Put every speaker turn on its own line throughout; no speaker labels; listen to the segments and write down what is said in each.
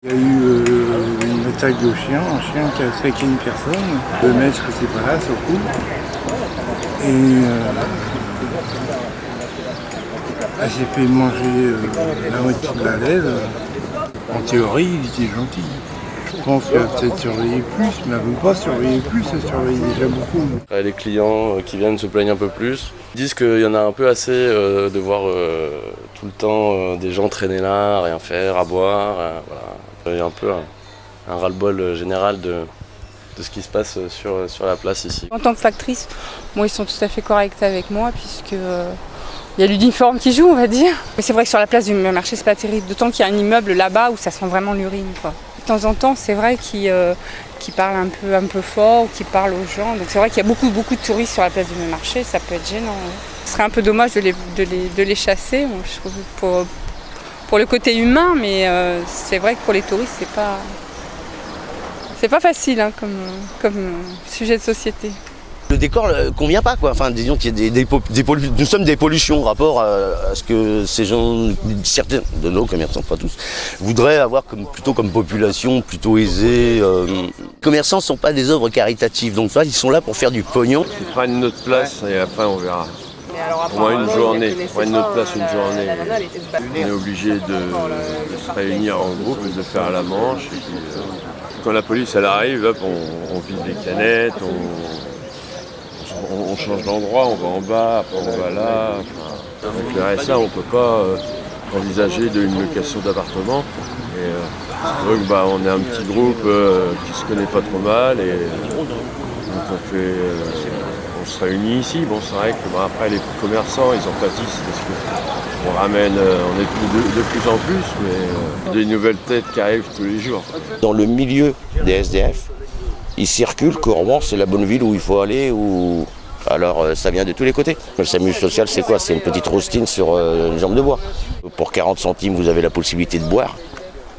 Il y a eu une attaque de chien, un chien qui a attaqué une personne. Le maître n'était pas là, surtout. Et elle s'est fait manger la moitié de la lèvre. En théorie, il était gentil. Je pense qu'elle a peut-être surveillé plus, mais elle ne veut pas surveiller plus, elle surveille déjà beaucoup.
Les clients qui viennent se plaignent un peu plus. Ils disent qu'il y en a un peu assez de voir tout le temps des gens traîner là, rien faire, à boire. Voilà. Il y a un peu un ras-le-bol général de ce qui se passe sur la place ici.
En tant que factrice, moi, ils sont tout à fait corrects avec moi puisque il y a l'uniforme qui joue, on va dire. Mais c'est vrai que sur la place du marché, c'est pas terrible, d'autant qu'il y a un immeuble là-bas où ça sent vraiment l'urine, quoi. De temps en temps, c'est vrai qu'ils parlent un peu fort, ou qu'ils parlent aux gens. Donc c'est vrai qu'il y a beaucoup de touristes sur la place du marché, ça peut être gênant. Ouais. Ce serait un peu dommage de les chasser, moi, je trouve, pour le côté humain, mais c'est vrai que pour les touristes, c'est pas facile hein, comme sujet de société.
Le décor ne convient pas, quoi. Enfin, disons qu'il y a nous sommes des pollutions rapport à ce que ces gens, certains de nos commerçants, pas tous, voudraient avoir plutôt comme population plutôt aisée. Les commerçants ne sont pas des œuvres caritatives, donc ils sont là pour faire du pognon.
Ils prennent notre place et après on verra. Au moins une journée, prendre notre place une journée. On est obligé de se réunir en groupe, de faire la manche. Et puis, quand la police elle arrive, hop, on vide les canettes, on change d'endroit, on va en bas, après on va là. Enfin, avec le RSA, on ne peut pas envisager une location d'appartement. Donc on est un petit groupe qui se connaît pas trop mal et donc on se réunit ici. Bon, c'est vrai que après les commerçants ils en pâtissent parce qu'on ramène, on est de plus en plus, mais des nouvelles têtes qui arrivent tous les jours.
Dans le milieu des SDF, ils circulent que Rouen c'est la bonne ville où il faut aller. Alors ça vient de tous les côtés. Le SAMU social c'est quoi? C'est une petite roustine sur une jambe de bois. Pour 40 centimes vous avez la possibilité de boire.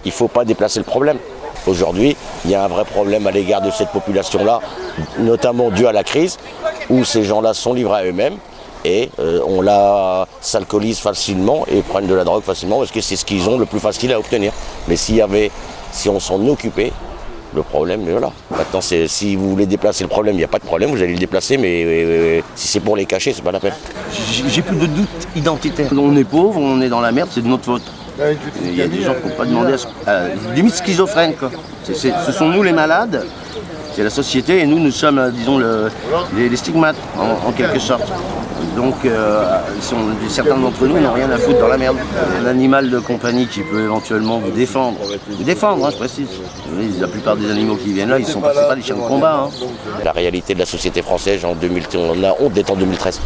Il ne faut pas déplacer le problème. Aujourd'hui, il y a un vrai problème à l'égard de cette population-là, notamment dû à la crise, où ces gens-là sont livrés à eux-mêmes et on s'alcoolise facilement et prennent de la drogue facilement parce que c'est ce qu'ils ont le plus facile à obtenir. Mais si on s'en occupait, le problème est là. Maintenant, si vous voulez déplacer le problème, il n'y a pas de problème, vous allez le déplacer, mais si c'est pour les cacher, c'est pas la peine. J'ai plus de doute identitaire. On est pauvre, on est dans la merde, c'est de notre faute. Il y a des gens qui n'ont pas demandé limite schizophrènes, quoi. Ce sont nous les malades, c'est la société, et nous sommes, disons, les stigmates, en quelque sorte. Donc, certains d'entre nous n'ont rien à foutre dans la merde. Un animal de compagnie qui peut éventuellement vous défendre, hein, je précise. La plupart des animaux qui viennent là, c'est pas des chiens de combat. Hein. La réalité de la société française, on a honte d'être en 2013.